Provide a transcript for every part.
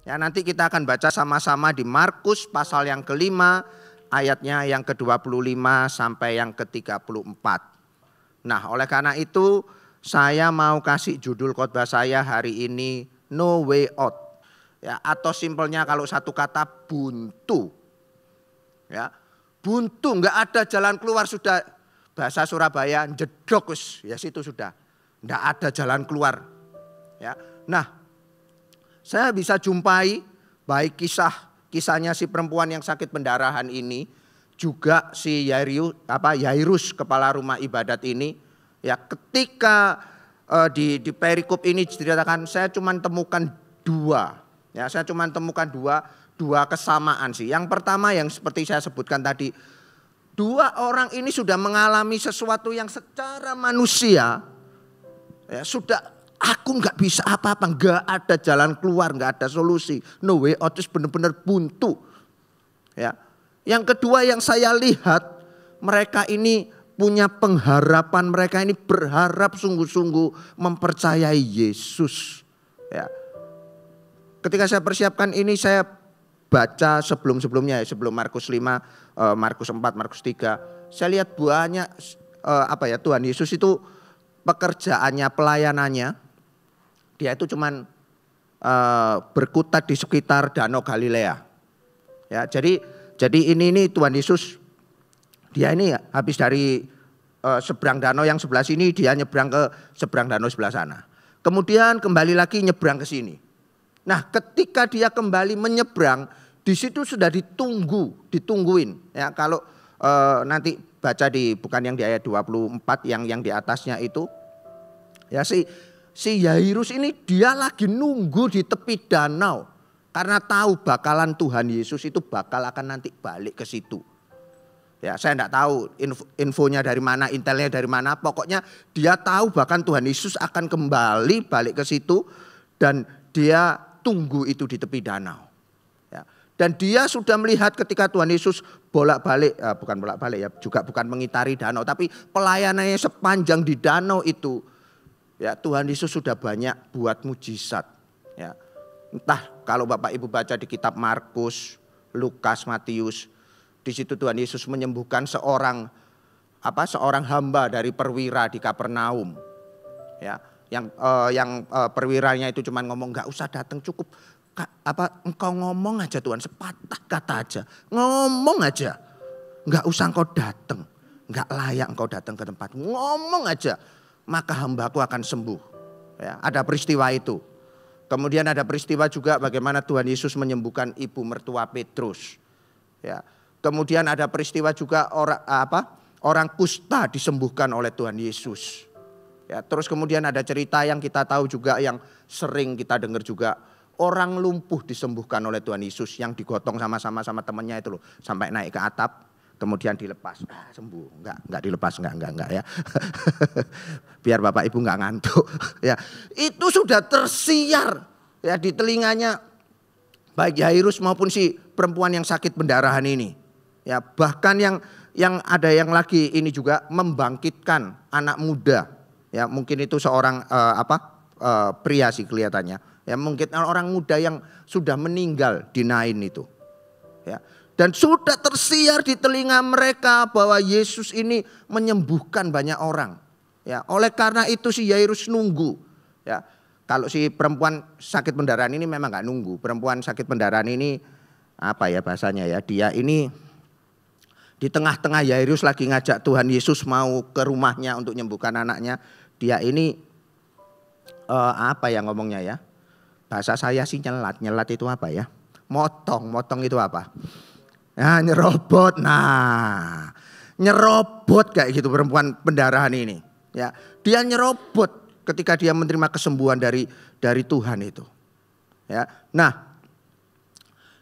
Ya, nanti kita akan baca sama-sama di Markus pasal yang kelima, ayatnya yang ke-25 sampai yang ke-34. Nah, oleh karena itu saya mau kasih judul khotbah saya hari ini No Way Out. Ya, atau simpelnya kalau satu kata buntu. Ya, buntu, nggak ada jalan keluar sudah, bahasa Surabaya jedok ya situ sudah. Nggak ada jalan keluar. Ya. Nah, saya bisa jumpai baik kisahnya si perempuan yang sakit pendarahan ini, juga si Yairus kepala rumah ibadat ini. Ya, ketika di perikop ini diceritakan, saya cuma temukan dua. Ya, saya cuma temukan dua kesamaan sih. Yang pertama yang seperti saya sebutkan tadi, dua orang ini sudah mengalami sesuatu yang secara manusia ya, sudah aku nggak bisa apa-apa, nggak ada jalan keluar, nggak ada solusi, no way out, benar-benar buntu. Ya, yang kedua yang saya lihat, mereka ini punya pengharapan, mereka ini berharap sungguh-sungguh mempercayai Yesus. Ya, ketika saya persiapkan ini saya baca sebelum-sebelumnya ya, sebelum Markus 5, Markus 4, Markus 3. Saya lihat banyak Tuhan Yesus itu pekerjaannya, pelayanannya, dia itu cuman berkutat di sekitar Danau Galilea. Ya, jadi ini Tuhan Yesus, dia ini habis dari seberang danau yang sebelah sini, dia nyebrang ke seberang danau sebelah sana. Kemudian kembali lagi nyebrang ke sini. Nah, ketika dia kembali menyeberang, di situ sudah ditungguin. Ya, kalau nanti baca bukan yang di ayat 24, yang di atasnya itu, ya si Yairus ini dia lagi nunggu di tepi danau karena tahu bakalan Tuhan Yesus itu bakal akan nanti balik ke situ. Ya, saya enggak tahu infonya dari mana, intelnya dari mana. Pokoknya dia tahu bahkan Tuhan Yesus akan kembali balik ke situ dan dia tunggu itu di tepi danau. Ya, dan dia sudah melihat ketika Tuhan Yesus bukan bolak-balik ya, juga bukan mengitari danau, tapi pelayanannya sepanjang di danau itu. Ya, Tuhan Yesus sudah banyak buat mujizat. Ya, entah kalau Bapak Ibu baca di kitab Markus, Lukas, Matius, di situ Tuhan Yesus menyembuhkan seorang hamba dari perwira di Kapernaum. Ya, yang perwiranya itu cuma ngomong, nggak usah datang, cukup engkau ngomong aja Tuhan, sepatah kata aja, ngomong aja, nggak usah engkau datang, nggak layak engkau datang ke tempat, ngomong aja, maka hambaku akan sembuh. Ya, ada peristiwa itu. Kemudian ada peristiwa juga bagaimana Tuhan Yesus menyembuhkan ibu mertua Petrus. Ya, kemudian ada peristiwa juga orang kusta disembuhkan oleh Tuhan Yesus. Ya, terus kemudian ada cerita yang kita tahu juga, yang sering kita dengar juga, orang lumpuh disembuhkan oleh Tuhan Yesus, yang digotong sama temannya itu loh, sampai naik ke atap, kemudian dilepas, sembuh. Enggak dilepas, enggak ya. Biar Bapak Ibu enggak ngantuk. Ya, itu sudah tersiar ya di telinganya baik Yairus maupun si perempuan yang sakit pendarahan ini. Ya, bahkan yang ada yang lagi ini juga membangkitkan anak muda. Ya, mungkin itu seorang pria sih kelihatannya. Ya, mungkin orang muda yang sudah meninggal di Nain itu. Ya, dan sudah tersiar di telinga mereka bahwa Yesus ini menyembuhkan banyak orang. Ya, oleh karena itu si Yairus nunggu. Ya, kalau si perempuan sakit pendarahan ini memang nggak nunggu. Perempuan sakit pendarahan ini bahasanya ya, dia ini di tengah-tengah Yairus lagi ngajak Tuhan Yesus mau ke rumahnya untuk menyembuhkan anaknya. Dia ini ngomongnya ya. Bahasa saya sih nyelat itu apa ya? Motong itu apa? Nah, nyerobot. Nah, nyerobot kayak gitu perempuan pendarahan ini. Ya, dia nyerobot ketika dia menerima kesembuhan dari Tuhan itu. Ya. Nah,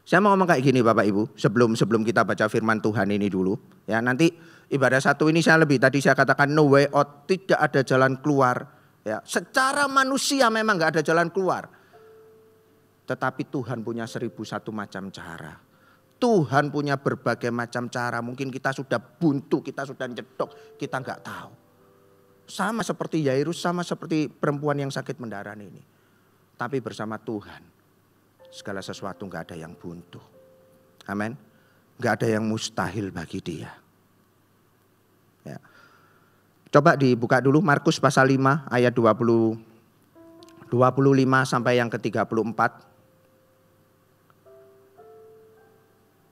saya mau ngomong kayak gini Bapak Ibu, sebelum kita baca firman Tuhan ini dulu. Ya, nanti ibadah satu ini tadi saya katakan no way out, tidak ada jalan keluar. Ya, secara manusia memang nggak ada jalan keluar. Tetapi Tuhan punya 1001 macam cara. Tuhan punya berbagai macam cara. Mungkin kita sudah buntu, kita sudah jedok, kita nggak tahu. Sama seperti Yairus, sama seperti perempuan yang sakit pendarahan ini. Tapi bersama Tuhan, segala sesuatu nggak ada yang buntu. Amin. Nggak ada yang mustahil bagi dia. Ya. Coba dibuka dulu Markus pasal 5 ayat 25 sampai yang ke-34.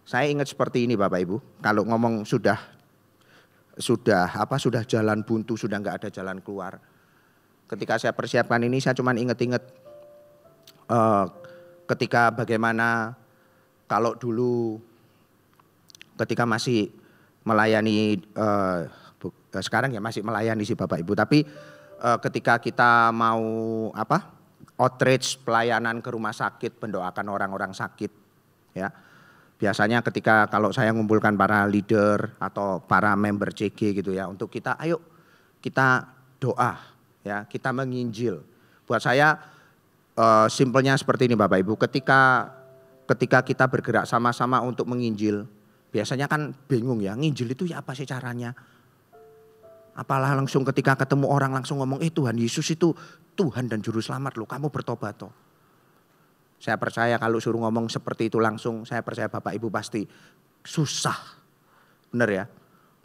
Saya ingat seperti ini Bapak Ibu, kalau ngomong sudah jalan buntu, sudah nggak ada jalan keluar. Ketika saya persiapkan ini saya cuma inget-inget ketika bagaimana kalau dulu ketika masih melayani, sekarang ya masih melayani sih Bapak Ibu, tapi ketika kita mau outreach, pelayanan ke rumah sakit, mendoakan orang-orang sakit, ya. Biasanya ketika kalau saya ngumpulkan para leader atau para member CG gitu ya, untuk kita ayo kita doa ya, kita menginjil. Buat saya simpelnya seperti ini Bapak Ibu, ketika kita bergerak sama-sama untuk menginjil, biasanya kan bingung ya, nginjil itu ya apa sih caranya? Apalah langsung ketika ketemu orang langsung ngomong, Tuhan Yesus itu Tuhan dan Juru Selamat loh, kamu bertobat toh. Saya percaya kalau suruh ngomong seperti itu langsung, saya percaya Bapak Ibu pasti susah. Benar ya?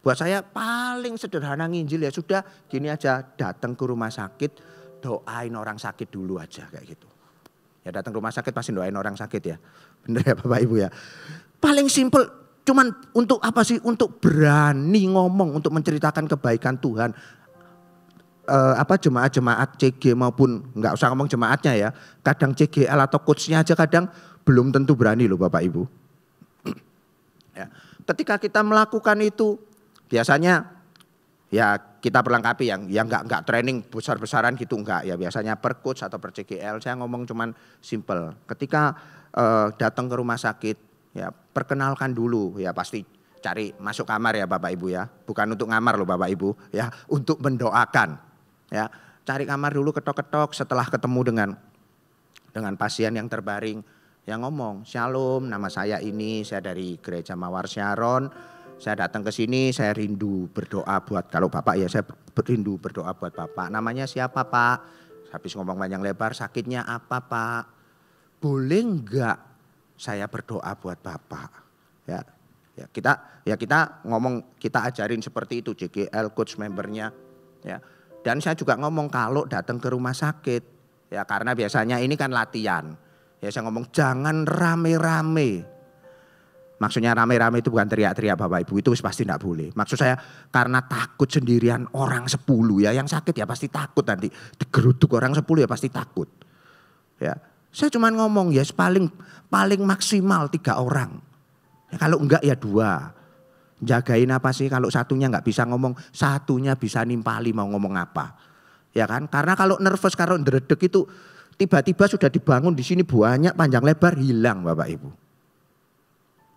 Buat saya paling sederhana nginjil ya sudah gini aja, datang ke rumah sakit, doain orang sakit dulu aja kayak gitu. Ya datang ke rumah sakit pasti doain orang sakit ya. Benar ya Bapak Ibu ya? Paling simpel, cuman untuk apa sih? Untuk berani ngomong, untuk menceritakan kebaikan Tuhan. Jemaat-jemaat CG maupun nggak usah ngomong jemaatnya ya, kadang CGL atau coachnya aja kadang belum tentu berani loh Bapak Ibu. Ya, ketika kita melakukan itu biasanya ya kita perlengkapi yang nggak training besar-besaran gitu enggak ya, biasanya per coach atau per CGL saya ngomong cuman simple. Ketika datang ke rumah sakit ya perkenalkan dulu ya, pasti cari masuk kamar ya Bapak Ibu ya, bukan untuk ngamar loh Bapak Ibu ya, untuk mendoakan. Ya, cari kamar dulu, ketok-ketok, setelah ketemu dengan pasien yang terbaring, yang ngomong, "Shalom, nama saya ini, saya dari Gereja Mawar Sharon. Saya datang ke sini, saya rindu berdoa buat," kalau Bapak ya, saya rindu berdoa buat Bapak. "Namanya siapa, Pak?" Habis ngomong panjang lebar, "Sakitnya apa, Pak? Boleh enggak saya berdoa buat Bapak?" Ya, kita ngomong, kita ajarin seperti itu JGL coach membernya, ya. Dan saya juga ngomong kalau datang ke rumah sakit, ya karena biasanya ini kan latihan. Ya saya ngomong jangan rame-rame. Maksudnya rame-rame itu bukan teriak-teriak Bapak Ibu, itu pasti tidak boleh. Maksud saya karena takut sendirian orang 10 ya, yang sakit ya pasti takut nanti. Digeruduk orang 10 ya pasti takut. Ya, saya cuma ngomong ya paling maksimal 3 orang. Ya, kalau enggak ya 2. Jagain apa sih kalau satunya nggak bisa ngomong, satunya bisa nimpali mau ngomong apa. Ya kan? Karena kalau nervous, kalau ndredeg itu tiba-tiba sudah dibangun di sini banyak panjang lebar hilang Bapak Ibu.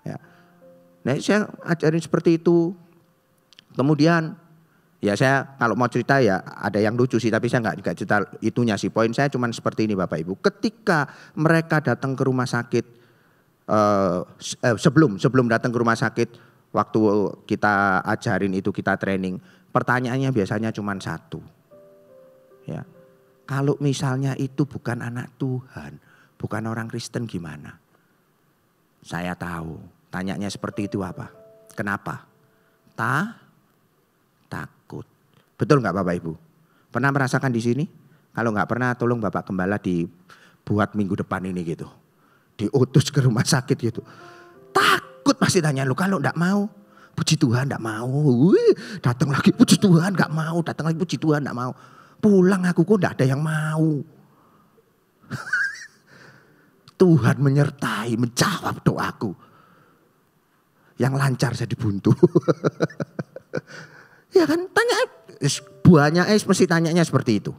Ya. Nah, saya ajarin seperti itu. Kemudian ya saya kalau mau cerita ya ada yang lucu sih, tapi saya nggak cerita itunya sih. Poin saya cuma seperti ini Bapak Ibu. Ketika mereka datang ke rumah sakit, sebelum datang ke rumah sakit, waktu kita ajarin itu, kita training, pertanyaannya biasanya cuma satu. Ya, kalau misalnya itu bukan anak Tuhan, bukan orang Kristen gimana? Saya tahu, tanyanya seperti itu apa? Kenapa? Takut. Betul nggak Bapak Ibu? Pernah merasakan di sini? Kalau nggak pernah, tolong Bapak Gembala dibuat minggu depan ini gitu. Diutus ke rumah sakit gitu. Takut pasti tanya, lu kalau enggak mau, puji Tuhan enggak mau. Datang lagi puji Tuhan enggak mau, datang lagi puji Tuhan enggak mau. Pulang aku kok enggak ada yang mau. Tuhan menyertai, menjawab doaku. Yang lancar saya dibuntu. Ya kan, tanya buahnya mesti tanyanya seperti itu.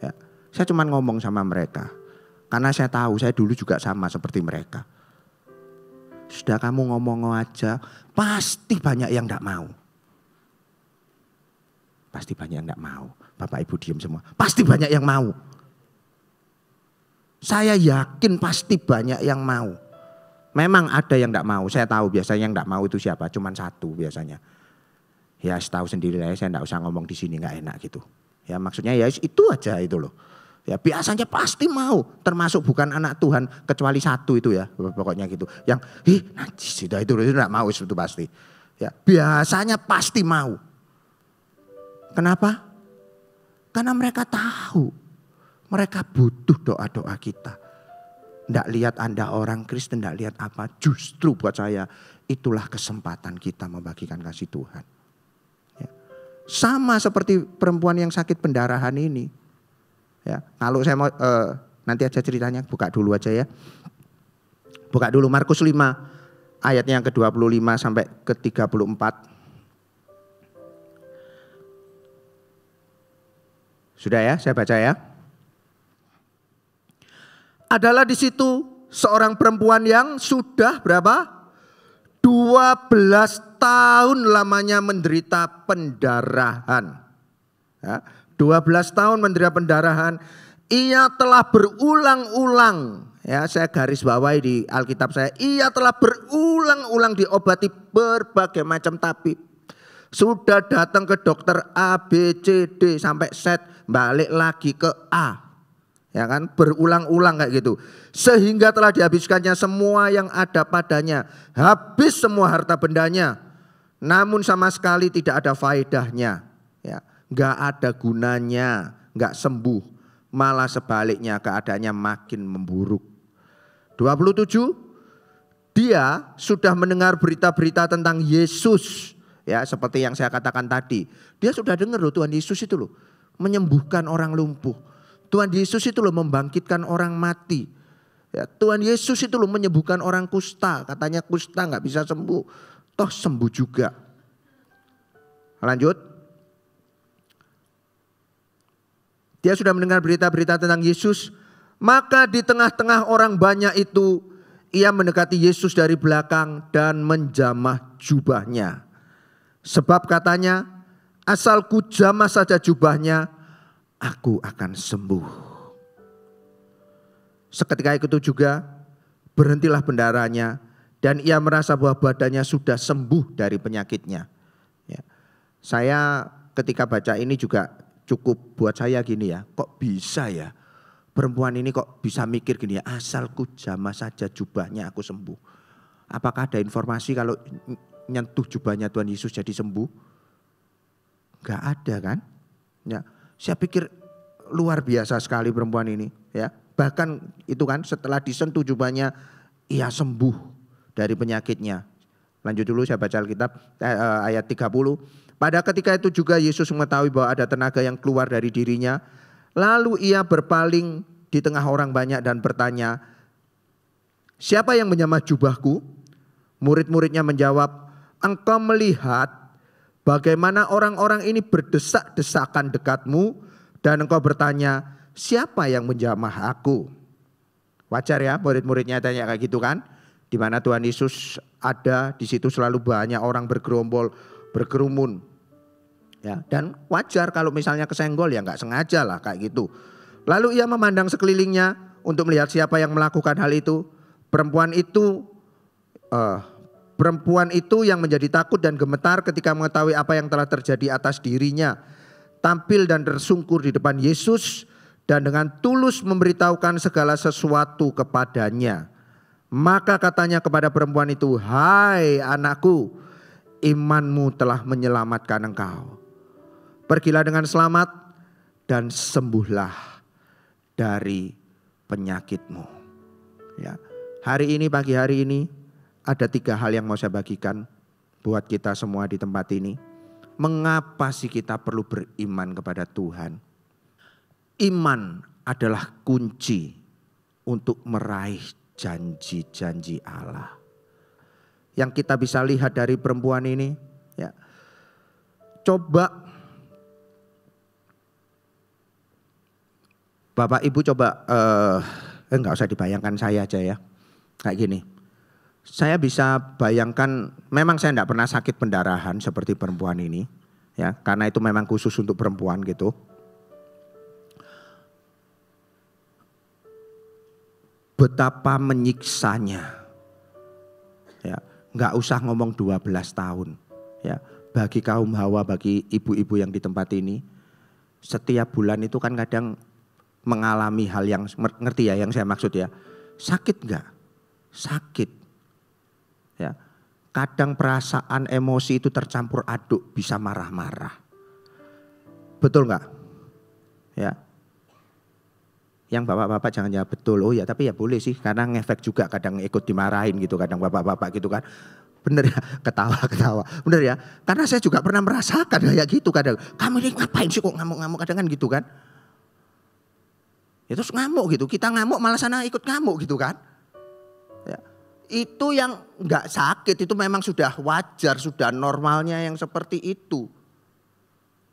Ya, saya cuma ngomong sama mereka. Karena saya tahu, saya dulu juga sama seperti mereka. Sudah kamu ngomong aja, pasti banyak yang enggak mau. Pasti banyak yang enggak mau. Bapak Ibu diam semua. Pasti banyak yang mau. Saya yakin pasti banyak yang mau. Memang ada yang enggak mau. Saya tahu biasanya yang enggak mau itu siapa. Cuman satu biasanya. Ya tahu sendiri lah, saya enggak usah ngomong di sini, enggak enak gitu. Ya maksudnya ya itu aja itu loh. Ya, biasanya pasti mau, termasuk bukan anak Tuhan kecuali satu itu ya, pokoknya gitu. Yang najis itu enggak mau itu pasti. Ya, biasanya pasti mau. Kenapa? Karena mereka tahu, mereka butuh doa-doa kita. Enggak lihat Anda orang Kristen, enggak lihat apa, justru buat saya itulah kesempatan kita membagikan kasih Tuhan. Ya. Sama seperti perempuan yang sakit pendarahan ini. Ya, kalau saya mau nanti aja ceritanya, buka dulu aja ya. Buka dulu Markus 5 ayatnya yang ke-25 sampai ke-34. Sudah ya, saya baca ya. Adalah di situ seorang perempuan yang sudah berapa? 12 tahun lamanya menderita pendarahan. Ya. 12 tahun menderita pendarahan, ia telah berulang-ulang, ya saya garis bawahi di Alkitab saya, ia telah berulang-ulang diobati berbagai macam tabib. Sudah datang ke dokter A, B, C, D sampai Z, balik lagi ke A. Ya kan, berulang-ulang kayak gitu. Sehingga telah dihabiskannya semua yang ada padanya, habis semua harta bendanya. Namun sama sekali tidak ada faedahnya, ya. Gak ada gunanya, gak sembuh. Malah sebaliknya keadaannya makin memburuk. 27, dia sudah mendengar berita-berita tentang Yesus. Ya seperti yang saya katakan tadi. Dia sudah dengar loh Tuhan Yesus itu loh. Menyembuhkan orang lumpuh. Tuhan Yesus itu loh membangkitkan orang mati. Ya, Tuhan Yesus itu loh menyembuhkan orang kusta. Katanya kusta gak bisa sembuh. Toh sembuh juga. Lanjut. Dia sudah mendengar berita-berita tentang Yesus. Maka di tengah-tengah orang banyak itu, ia mendekati Yesus dari belakang dan menjamah jubahnya. Sebab katanya, asal ku jamah saja jubahnya, aku akan sembuh. Seketika itu juga berhentilah pendarahannya dan ia merasa bahwa badannya sudah sembuh dari penyakitnya. Ya. Saya ketika baca ini juga cukup buat saya gini ya, kok bisa ya perempuan ini kok bisa mikir gini ya, asal ku jamah saja jubahnya aku sembuh. Apakah ada informasi kalau nyentuh jubahnya Tuhan Yesus jadi sembuh? Gak ada kan? Ya, saya pikir luar biasa sekali perempuan ini ya. Bahkan itu kan setelah disentuh jubahnya ia sembuh dari penyakitnya. Lanjut dulu saya baca Alkitab ayat 30. Pada ketika itu juga Yesus mengetahui bahwa ada tenaga yang keluar dari dirinya. Lalu ia berpaling di tengah orang banyak dan bertanya, siapa yang menjamah jubahku? Murid-muridnya menjawab, engkau melihat bagaimana orang-orang ini berdesak-desakan dekatmu dan engkau bertanya, siapa yang menjamah aku? Wajar ya murid-muridnya tanya kayak gitu kan? Di mana Tuhan Yesus ada, di situ selalu banyak orang bergerombol, berkerumun. Ya, dan wajar kalau misalnya kesenggol ya nggak sengaja lah kayak gitu. Lalu ia memandang sekelilingnya untuk melihat siapa yang melakukan hal itu. Perempuan itu yang menjadi takut dan gemetar ketika mengetahui apa yang telah terjadi atas dirinya. Tampil dan tersungkur di depan Yesus dan dengan tulus memberitahukan segala sesuatu kepadanya. Maka katanya kepada perempuan itu, hai anakku, imanmu telah menyelamatkan engkau. Pergilah dengan selamat dan sembuhlah dari penyakitmu. Ya, hari ini, pagi hari ini ada 3 hal yang mau saya bagikan buat kita semua di tempat ini. Mengapa sih kita perlu beriman kepada Tuhan? Iman adalah kunci untuk meraih janji-janji Allah. Yang kita bisa lihat dari perempuan ini, ya. Coba Bapak Ibu coba enggak usah dibayangkan saya aja ya. Kayak gini. Saya bisa bayangkan, memang saya enggak pernah sakit pendarahan seperti perempuan ini, ya, karena itu memang khusus untuk perempuan gitu. Betapa menyiksanya. Ya, enggak usah ngomong 12 tahun. Ya, bagi kaum Hawa, bagi ibu-ibu yang di tempat ini, setiap bulan itu kan kadang mengalami hal yang, ngerti ya yang saya maksud ya? Sakit enggak? Sakit. Ya. Kadang perasaan emosi itu tercampur aduk, bisa marah-marah. Betul enggak? Ya. Yang bapak-bapak jangan jawab betul. Oh ya, tapi ya boleh sih, karena ngefek juga kadang ikut dimarahin gitu, kadang bapak-bapak gitu kan. Bener ya, ketawa-ketawa. Bener ya, karena saya juga pernah merasakan kayak gitu kadang. Kamu ini ngapain sih kok ngamuk-ngamuk, kadang kan gitu kan. Ya terus ngamuk gitu, kita ngamuk malah sana ikut ngamuk gitu kan. Ya. Itu yang enggak sakit, itu memang sudah wajar, sudah normalnya yang seperti itu.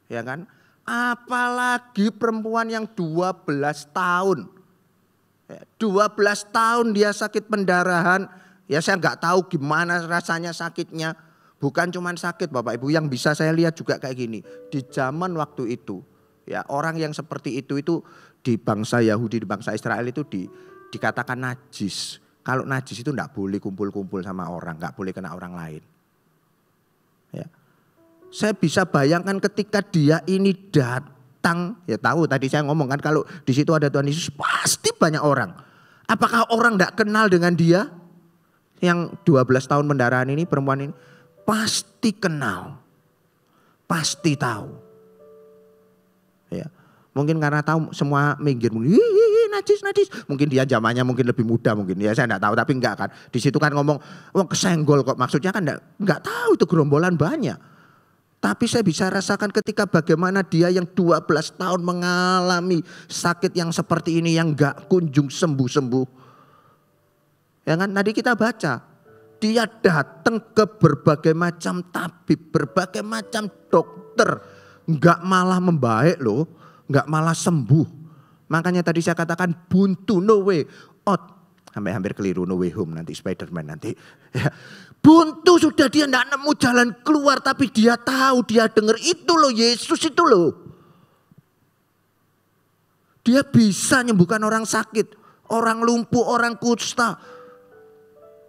Ya kan? Apalagi perempuan yang 12 tahun. 12 tahun dia sakit pendarahan. Ya saya enggak tahu gimana rasanya sakitnya. Bukan cuma sakit Bapak Ibu, yang bisa saya lihat juga kayak gini. Di zaman waktu itu, ya orang yang seperti itu di bangsa Yahudi, di bangsa Israel itu dikatakan najis. Kalau najis itu enggak boleh kumpul-kumpul sama orang, enggak boleh kena orang lain. Ya. Saya bisa bayangkan ketika dia ini datang, ya tahu tadi saya ngomong kan kalau di situ ada Tuhan Yesus pasti banyak orang. Apakah orang enggak kenal dengan dia? Yang 12 tahun pendarahan ini, perempuan ini pasti kenal. Pasti tahu. Ya. Mungkin karena tahu semua minggir, najis. Mungkin dia zamannya mungkin lebih muda mungkin. Ya saya enggak tahu, tapi enggak kan. Di situ kan ngomong, wah kesenggol kok, maksudnya kan enggak tahu itu gerombolan banyak. Tapi saya bisa rasakan ketika bagaimana dia yang 12 tahun mengalami sakit yang seperti ini yang enggak kunjung sembuh-sembuh. Ya kan tadi kita baca. Dia datang ke berbagai macam tabib, berbagai macam dokter. Enggak malah membaik loh, enggak malah sembuh. Makanya tadi saya katakan buntu, no way out. Hampir keliru, no way home nanti Spiderman nanti. Ya. Buntu sudah dia enggak nemu jalan keluar, tapi dia tahu, dia dengar itu loh, Yesus itu loh. Dia bisa menyembuhkan orang sakit, orang lumpuh, orang kusta,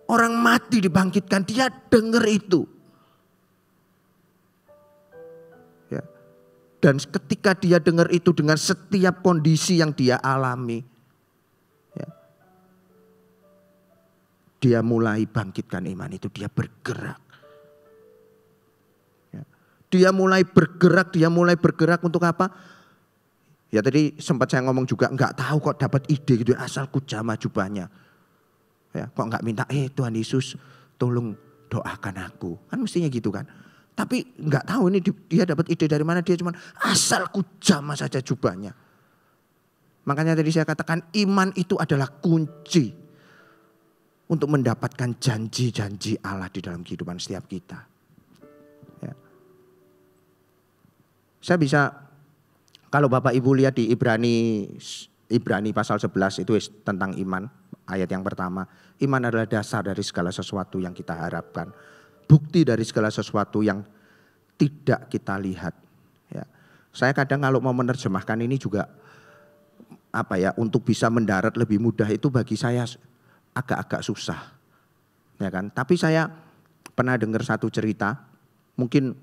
orang mati dibangkitkan, dia dengar itu. Ya. Dan ketika dia dengar itu dengan setiap kondisi yang dia alami, dia mulai bangkitkan iman itu, dia bergerak. Ya. Dia mulai bergerak untuk apa? Ya tadi sempat saya ngomong juga, enggak tahu kok dapat ide gitu, asal ku jamah jubahnya. Ya, kok enggak minta, Tuhan Yesus tolong doakan aku. Kan mestinya gitu kan. Tapi enggak tahu ini dia dapat ide dari mana, dia cuma asal ku jamah saja jubahnya. Makanya tadi saya katakan iman itu adalah kunci untuk mendapatkan janji-janji Allah di dalam kehidupan setiap kita. Ya. Saya bisa, kalau Bapak Ibu lihat di Ibrani pasal 11 itu tentang iman. Ayat yang pertama, iman adalah dasar dari segala sesuatu yang kita harapkan. Bukti dari segala sesuatu yang tidak kita lihat. Ya. Saya kadang kalau mau menerjemahkan ini juga, untuk bisa mendarat lebih mudah itu bagi saya agak-agak susah, ya kan? Tapi saya pernah dengar satu cerita, mungkin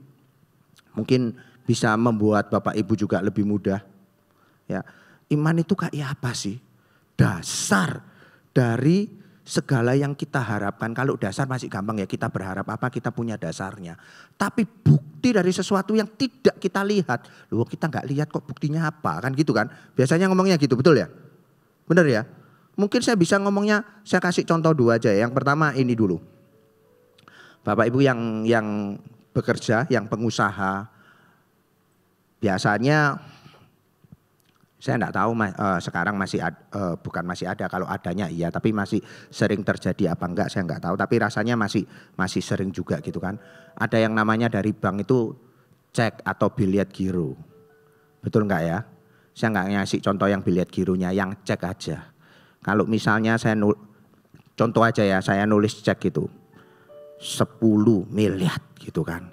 bisa membuat Bapak Ibu juga lebih mudah. Ya, iman itu kayak apa sih? Dasar dari segala yang kita harapkan. Kalau dasar masih gampang ya, kita berharap apa, kita punya dasarnya. Tapi bukti dari sesuatu yang tidak kita lihat, loh kita nggak lihat kok buktinya apa, kan gitu kan? Biasanya ngomongnya gitu, betul ya? Benar ya? Mungkin saya bisa ngomongnya, saya kasih contoh 2 aja ya. Yang pertama ini dulu. Bapak Ibu yang bekerja, yang pengusaha. Biasanya, saya enggak tahu sekarang bukan masih ada. Kalau adanya iya, tapi masih sering terjadi apa enggak saya enggak tahu. Tapi rasanya masih sering juga gitu kan. Ada yang namanya dari bank itu cek atau biliet giro. Betul enggak ya? Saya enggak ngasih contoh yang biliet gironya, yang cek aja. Kalau misalnya contoh aja ya, saya nulis cek gitu 10 miliar gitu kan.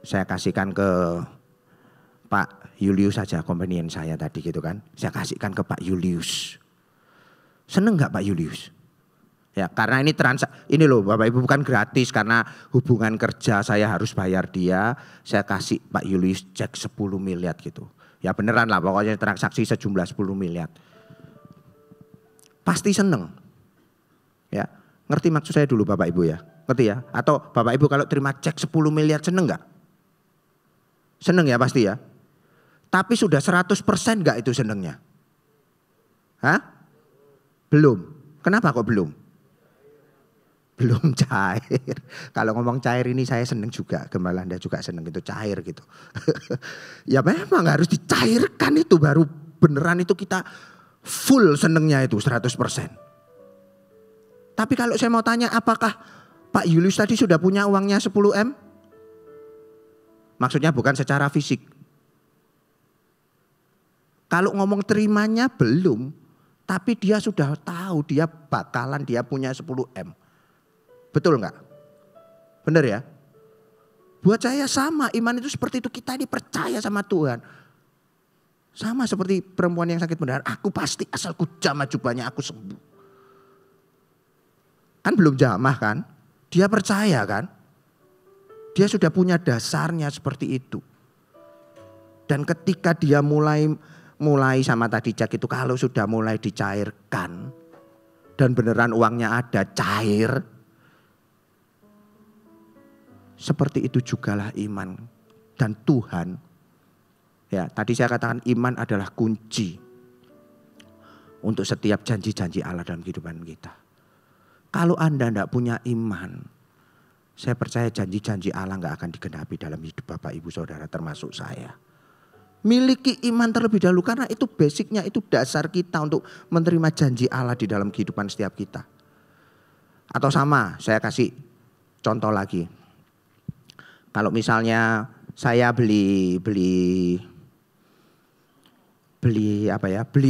Saya kasihkan ke Pak Julius saja, kompenian saya tadi gitu kan. Saya kasihkan ke Pak Julius. Seneng gak Pak Julius? Ya karena ini loh Bapak Ibu bukan gratis, karena hubungan kerja saya harus bayar dia. Saya kasih Pak Julius cek 10 miliar gitu. Ya beneran lah, pokoknya transaksi sejumlah 10 miliar. Pasti seneng. Ya, ngerti maksud saya dulu Bapak Ibu ya? Ngerti ya? Atau Bapak Ibu kalau terima cek 10 miliar seneng nggak? Seneng ya pasti ya. Tapi sudah 100% nggak itu senengnya? Hah? Belum. Kenapa kok belum? Belum cair. Kalau ngomong cair ini saya seneng juga. Gembala Anda juga seneng itu cair gitu. Ya memang harus dicairkan itu baru beneran itu kita full senengnya itu 100%. Tapi kalau saya mau tanya apakah Pak Julius tadi sudah punya uangnya 10 M? Maksudnya bukan secara fisik. Kalau ngomong terimanya belum. Tapi dia sudah tahu dia bakalan dia punya 10 M. Betul enggak? Benar ya? Buat saya sama, iman itu seperti itu, kita ini percaya sama Tuhan. Sama seperti perempuan yang sakit mendarah, aku pasti asalku jamah jubahnya aku sembuh. Kan belum jamah kan? Dia percaya kan? Dia sudah punya dasarnya seperti itu. Dan ketika dia mulai sama tadi Jack itu kalau sudah mulai dicairkan dan beneran uangnya ada cair, seperti itu jugalah iman dan Tuhan. Ya, tadi saya katakan iman adalah kunci untuk setiap janji-janji Allah dalam kehidupan kita. Kalau Anda tidak punya iman, saya percaya janji-janji Allah nggak akan digenapi dalam hidup Bapak Ibu Saudara termasuk saya. Miliki iman terlebih dahulu karena itu basicnya, itu dasar kita untuk menerima janji Allah di dalam kehidupan setiap kita. Atau sama, saya kasih contoh lagi. Kalau misalnya saya beli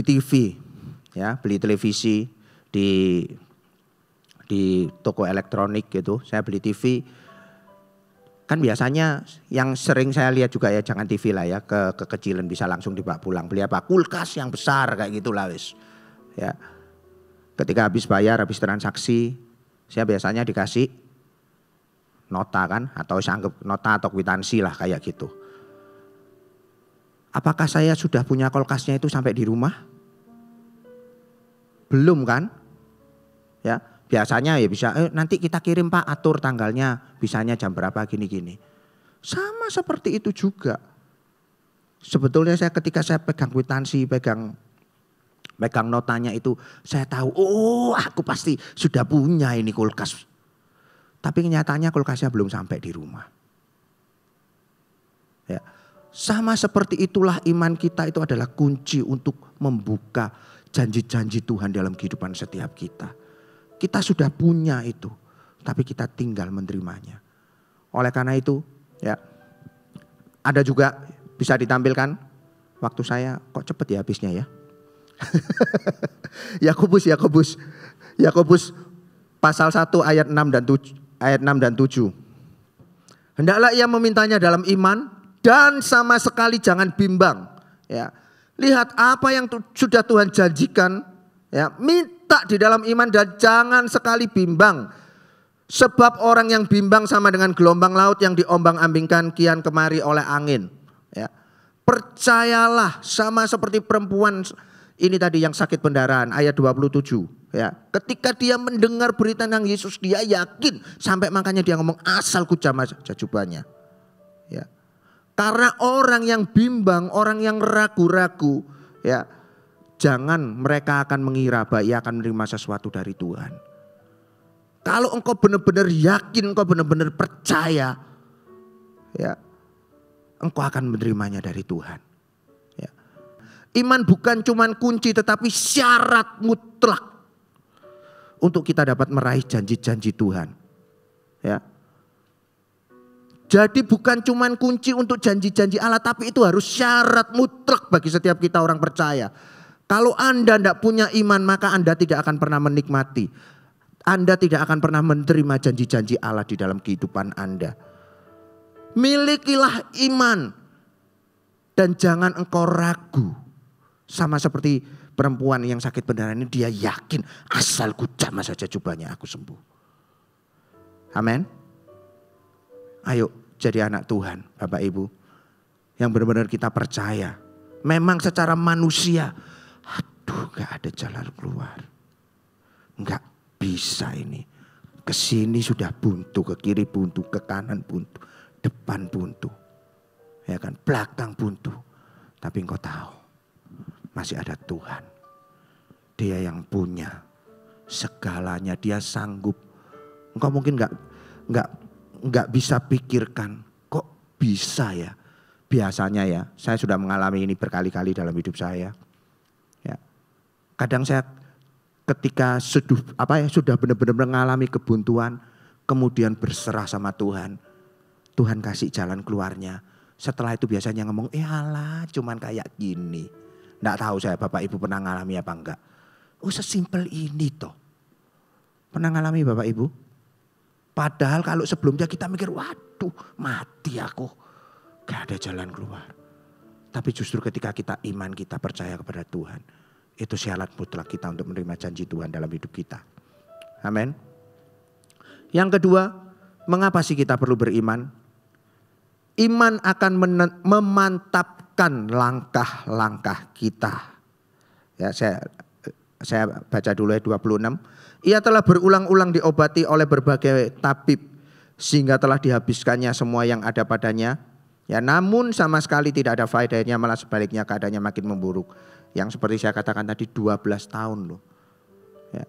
TV, ya, beli televisi di toko elektronik gitu, saya beli TV. Kan biasanya yang sering saya lihat juga ya jangan TV lah ya, kekecilan bisa langsung dibawa pulang. Beli apa? Kulkas yang besar kayak gitulah wis. Ya. Ketika habis bayar, habis transaksi, saya biasanya dikasih nota kan, atau saya anggap nota atau kwitansi lah kayak gitu. Apakah saya sudah punya kulkasnya itu sampai di rumah? Belum kan? Ya, biasanya ya bisa nanti kita kirim Pak, atur tanggalnya, bisanya jam berapa gini-gini. Sama seperti itu juga. Sebetulnya ketika saya pegang kwitansi, pegang notanya itu, saya tahu, oh aku pasti sudah punya ini kulkas. Tapi kenyataannya kulkasnya belum sampai di rumah. Ya. Sama seperti itulah iman kita itu adalah kunci untuk membuka janji-janji Tuhan dalam kehidupan setiap kita. Kita sudah punya itu, tapi kita tinggal menerimanya. Oleh karena itu, ya, ada juga bisa ditampilkan. Waktu saya kok cepet ya habisnya ya. Yakobus pasal 1 ayat 6 dan 7. Hendaklah ia memintanya dalam iman dan sama sekali jangan bimbang. Ya. Lihat apa yang sudah Tuhan janjikan. Ya. Minta di dalam iman dan jangan sekali bimbang. Sebab orang yang bimbang sama dengan gelombang laut yang diombang-ambingkan kian kemari oleh angin. Ya. Percayalah sama seperti perempuan ini tadi yang sakit pendarahan ayat 27. Ya, ketika dia mendengar berita tentang Yesus dia yakin sampai makanya dia ngomong asal ku jamah jubahnya. Ya. Karena orang yang bimbang, orang yang ragu-ragu, ya, jangan mereka akan mengira bahwa ia akan menerima sesuatu dari Tuhan. Kalau engkau benar-benar yakin, engkau benar-benar percaya, ya, engkau akan menerimanya dari Tuhan. Ya. Iman bukan cuman kunci tetapi syarat mutlak untuk kita dapat meraih janji-janji Tuhan. Ya. Jadi bukan cuman kunci untuk janji-janji Allah, tapi itu harus syarat mutlak bagi setiap kita orang percaya. Kalau Anda tidak punya iman, maka Anda tidak akan pernah menikmati. Anda tidak akan pernah menerima janji-janji Allah di dalam kehidupan Anda. Milikilah iman dan jangan engkau ragu. Sama seperti perempuan yang sakit pendarahan ini, dia yakin asal ku jamah saja jubahnya aku sembuh. Amin. Ayo jadi anak Tuhan Bapak Ibu. Yang benar-benar kita percaya Memang secara manusia, aduh gak ada jalan keluar. Gak bisa ini. Ke sini sudah buntu, ke kiri buntu, ke kanan buntu, depan buntu. Ya kan, belakang buntu. Tapi engkau tahu, masih ada Tuhan. Dia yang punya segalanya, dia sanggup. Engkau mungkin nggak bisa pikirkan, kok bisa ya? Biasanya ya, saya sudah mengalami ini berkali-kali dalam hidup saya. Ya, kadang saya ketika sudah benar-benar mengalami kebuntuan, kemudian berserah sama Tuhan, Tuhan kasih jalan keluarnya. Setelah itu biasanya ngomong, alah cuman kayak gini. Nggak tahu saya Bapak Ibu pernah ngalami apa enggak. Oh sesimpel ini toh. Pernah ngalami Bapak Ibu? Padahal kalau sebelumnya kita mikir, waduh mati aku. Gak ada jalan keluar. Tapi justru ketika kita iman, kita percaya kepada Tuhan. Itu syarat mutlak kita untuk menerima janji Tuhan dalam hidup kita. Amin. Yang kedua, mengapa sih kita perlu beriman? Iman akan memantapkan langkah-langkah kita. Ya, saya baca dulu ya 26. Ia telah berulang-ulang diobati oleh berbagai tabib sehingga telah dihabiskannya semua yang ada padanya. Ya, namun sama sekali tidak ada faedahnya, malah sebaliknya keadaannya makin memburuk. Yang seperti saya katakan tadi 12 tahun loh. Ya,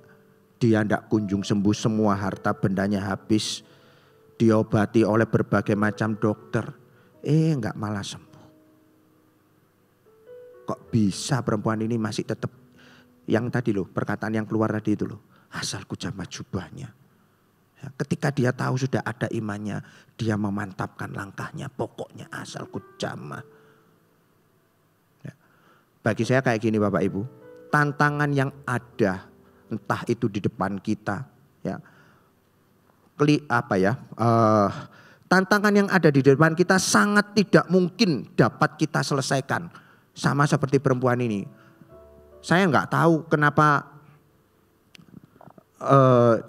dia tidak kunjung sembuh, semua harta bendanya habis. Diobati oleh berbagai macam dokter. Enggak malah sembuh. Kok bisa perempuan ini masih tetap yang tadi loh, perkataan yang keluar tadi itu loh. Asal ku jamah jubahnya. Ya, ketika dia tahu sudah ada imannya, dia memantapkan langkahnya. Pokoknya asal ku jamah. Ya. Bagi saya kayak gini Bapak Ibu. Tantangan yang ada, entah itu di depan kita. Ya, tantangan yang ada di depan kita sangat tidak mungkin dapat kita selesaikan. Sama seperti perempuan ini. Saya nggak tahu kenapa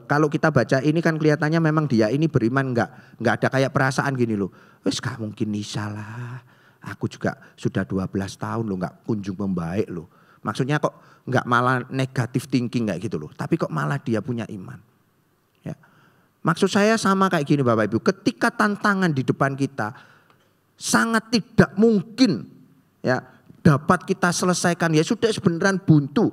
kalau kita baca ini kan kelihatannya memang dia ini beriman nggak ada kayak perasaan gini loh. Wes gak mungkin Nisa lah. Aku juga sudah 12 tahun loh nggak kunjung membaik loh. Maksudnya kok nggak malah negatif thinking kayak gitu loh. Tapi kok malah dia punya iman. Ya. Maksud saya sama kayak gini Bapak Ibu. Ketika tantangan di depan kita sangat tidak mungkin ya dapat kita selesaikan, ya sudah sebenarnya buntu.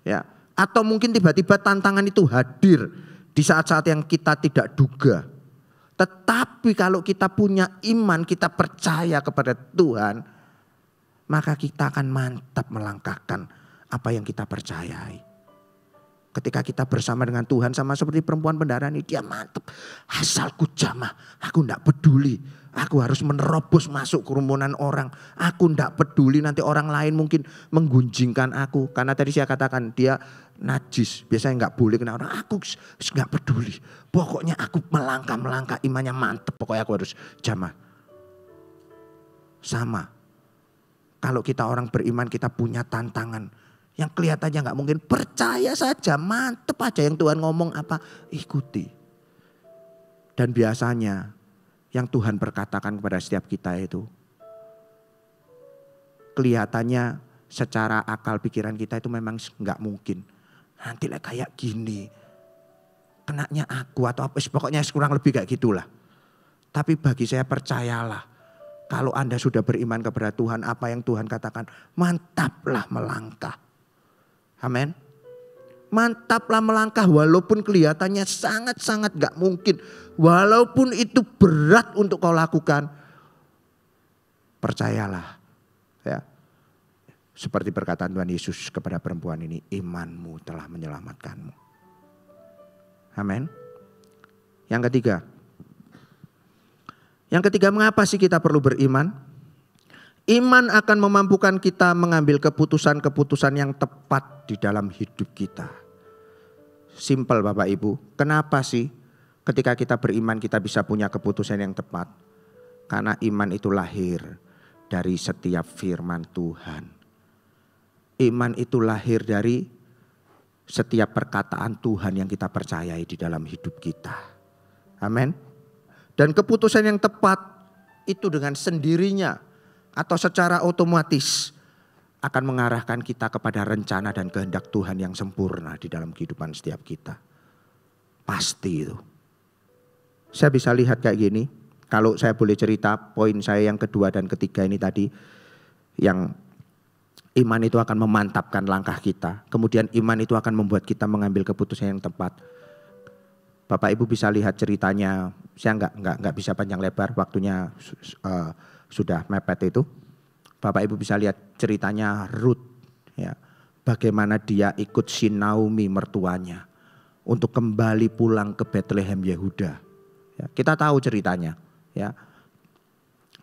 Ya. Atau mungkin tiba-tiba tantangan itu hadir di saat-saat yang kita tidak duga. Tetapi kalau kita punya iman, kita percaya kepada Tuhan, maka kita akan mantap melangkahkan apa yang kita percayai. Ketika kita bersama dengan Tuhan, sama seperti perempuan pendara ini, dia mantap. Asalku jamah, aku tidak peduli. Aku harus menerobos masuk kerumunan orang. Aku tidak peduli nanti orang lain mungkin menggunjingkan aku. Karena tadi saya katakan dia najis. Biasanya nggak boleh kena orang. Aku nggak peduli. Pokoknya aku melangkah imannya mantep. Pokoknya aku harus jamah. Sama. Kalau kita orang beriman kita punya tantangan. Yang kelihatannya nggak mungkin. Percaya saja, mantep aja yang Tuhan ngomong apa. Ikuti. Dan biasanya yang Tuhan berkatakan kepada setiap kita itu kelihatannya secara akal pikiran kita itu memang nggak mungkin. Nanti lah kayak gini, kenanya aku atau apa, pokoknya kurang lebih kayak gitulah. Tapi bagi saya percayalah, kalau Anda sudah beriman kepada Tuhan, apa yang Tuhan katakan, mantaplah melangkah. Amin. Mantaplah melangkah walaupun kelihatannya sangat-sangat gak mungkin. Walaupun itu berat untuk kau lakukan. Percayalah. Ya. Seperti perkataan Tuhan Yesus kepada perempuan ini. Imanmu telah menyelamatkanmu. Amin. Yang ketiga. Mengapa sih kita perlu beriman? Iman akan memampukan kita mengambil keputusan-keputusan yang tepat di dalam hidup kita. Simpel Bapak Ibu. Kenapa sih ketika kita beriman kita bisa punya keputusan yang tepat? Karena iman itu lahir dari setiap firman Tuhan. Iman itu lahir dari setiap perkataan Tuhan yang kita percayai di dalam hidup kita. Amin. Dan keputusan yang tepat itu dengan sendirinya atau secara otomatis akan mengarahkan kita kepada rencana dan kehendak Tuhan yang sempurna di dalam kehidupan setiap kita. Pasti itu. Saya bisa lihat kayak gini. Kalau saya boleh cerita, poin saya yang kedua dan ketiga ini tadi, yang iman itu akan memantapkan langkah kita. Kemudian iman itu akan membuat kita mengambil keputusan yang tepat. Bapak Ibu bisa lihat ceritanya, saya nggak bisa panjang lebar, waktunya sudah mepet itu. Bapak Ibu bisa lihat ceritanya Ruth, ya, bagaimana dia ikut si Naomi mertuanya untuk kembali pulang ke Bethlehem Yehuda. Ya, kita tahu ceritanya, ya.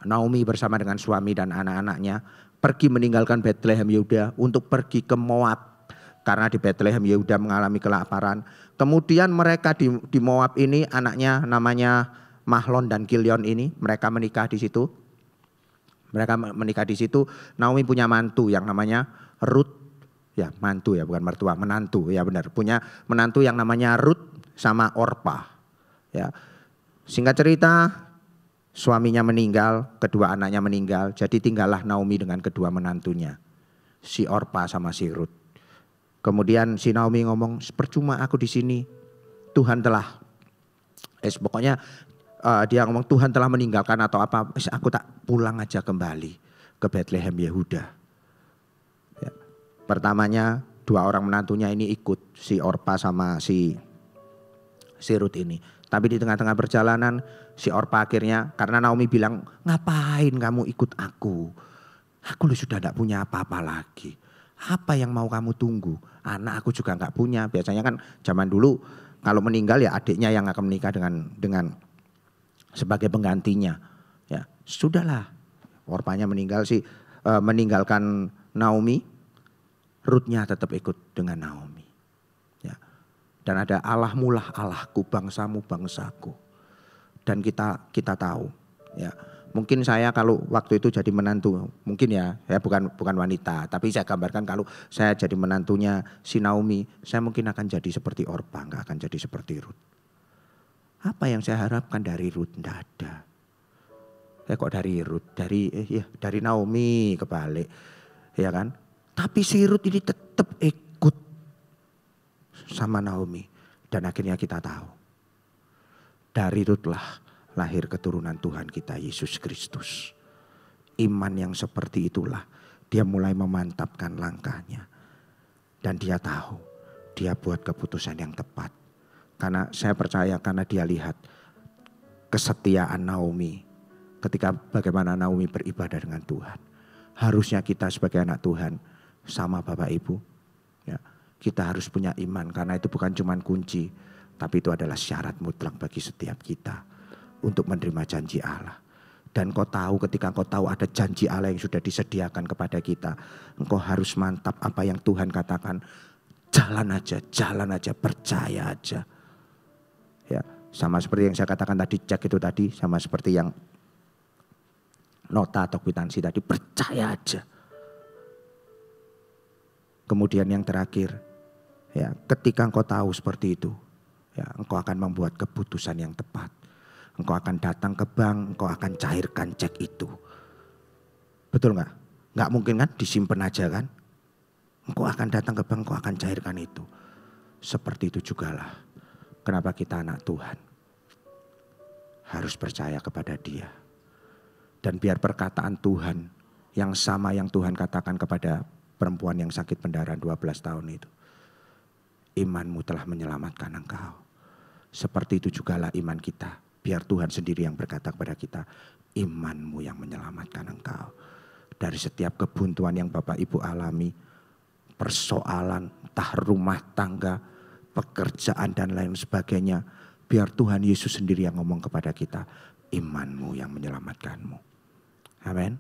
Naomi bersama dengan suami dan anak-anaknya pergi meninggalkan Bethlehem Yehuda untuk pergi ke Moab. Karena di Bethlehem Yehuda mengalami kelaparan. Kemudian mereka di Moab ini, anaknya namanya Mahlon dan Kilion ini, mereka menikah di situ. Mereka menikah di situ. Naomi punya mantu yang namanya Ruth. Ya, mantu ya, bukan mertua, menantu. Ya benar, punya menantu yang namanya Ruth sama Orpa. Ya. Singkat cerita, suaminya meninggal, kedua anaknya meninggal. Jadi tinggallah Naomi dengan kedua menantunya, si Orpa sama si Ruth. Kemudian si Naomi ngomong, percuma aku di sini. Tuhan telah, pokoknya dia ngomong Tuhan telah meninggalkan atau apa. Aku tak pulang aja kembali ke Bethlehem Yehuda. Ya. Pertamanya dua orang menantunya ini ikut, si Orpa sama si Ruth ini. Tapi di tengah-tengah perjalanan si Orpa akhirnya, karena Naomi bilang, ngapain kamu ikut aku? Aku sudah tidak punya apa-apa lagi. Apa yang mau kamu tunggu? Anak aku juga nggak punya. Biasanya kan zaman dulu kalau meninggal ya adiknya yang akan menikah dengan sebagai penggantinya. Ya sudahlah. Orpanya meninggalkan Naomi, Ruthnya tetap ikut dengan Naomi. Ya. Dan ada Allahmu lah Allahku, bangsamu bangsaku. Dan kita tahu, ya. Mungkin saya kalau waktu itu jadi menantu, mungkin ya bukan wanita, tapi saya gambarkan kalau saya jadi menantunya si Naomi, saya mungkin akan jadi seperti Orpa, nggak akan jadi seperti Ruth. Apa yang saya harapkan dari Ruth? Nggak ada. Kok dari Ruth, dari Naomi kebalik, ya kan? Tapi si Ruth ini tetap ikut sama Naomi, dan akhirnya kita tahu dari Ruth lah lahir keturunan Tuhan kita Yesus Kristus. Iman yang seperti itulah dia mulai memantapkan langkahnya. Dan dia tahu dia buat keputusan yang tepat. Karena saya percaya karena dia lihat kesetiaan Naomi. Ketika bagaimana Naomi beribadah dengan Tuhan. Harusnya kita sebagai anak Tuhan sama Bapak Ibu. Ya, kita harus punya iman karena itu bukan cuma kunci. Tapi itu adalah syarat mutlak bagi setiap kita. Untuk menerima janji Allah. Dan kau tahu ketika kau tahu ada janji Allah yang sudah disediakan kepada kita. Engkau harus mantap apa yang Tuhan katakan. Jalan aja, percaya aja. Ya, sama seperti yang saya katakan tadi, cek itu tadi. Sama seperti yang nota atau kwitansi tadi, percaya aja. Kemudian yang terakhir, ya, ketika engkau tahu seperti itu. Ya, engkau akan membuat keputusan yang tepat. Engkau akan datang ke bank, engkau akan cairkan cek itu. Betul gak? Gak mungkin kan disimpan aja kan? Engkau akan datang ke bank, engkau akan cairkan itu. Seperti itu jugalah. Kenapa kita anak Tuhan? Harus percaya kepada Dia. Dan biar perkataan Tuhan yang sama yang Tuhan katakan kepada perempuan yang sakit pendarahan 12 tahun itu. Imanmu telah menyelamatkan engkau. Seperti itu jugalah iman kita. Biar Tuhan sendiri yang berkata kepada kita, imanmu yang menyelamatkan engkau. Dari setiap kebuntuan yang Bapak Ibu alami, persoalan, entah rumah tangga, pekerjaan dan lain sebagainya. Biar Tuhan Yesus sendiri yang ngomong kepada kita, imanmu yang menyelamatkanmu. Amin.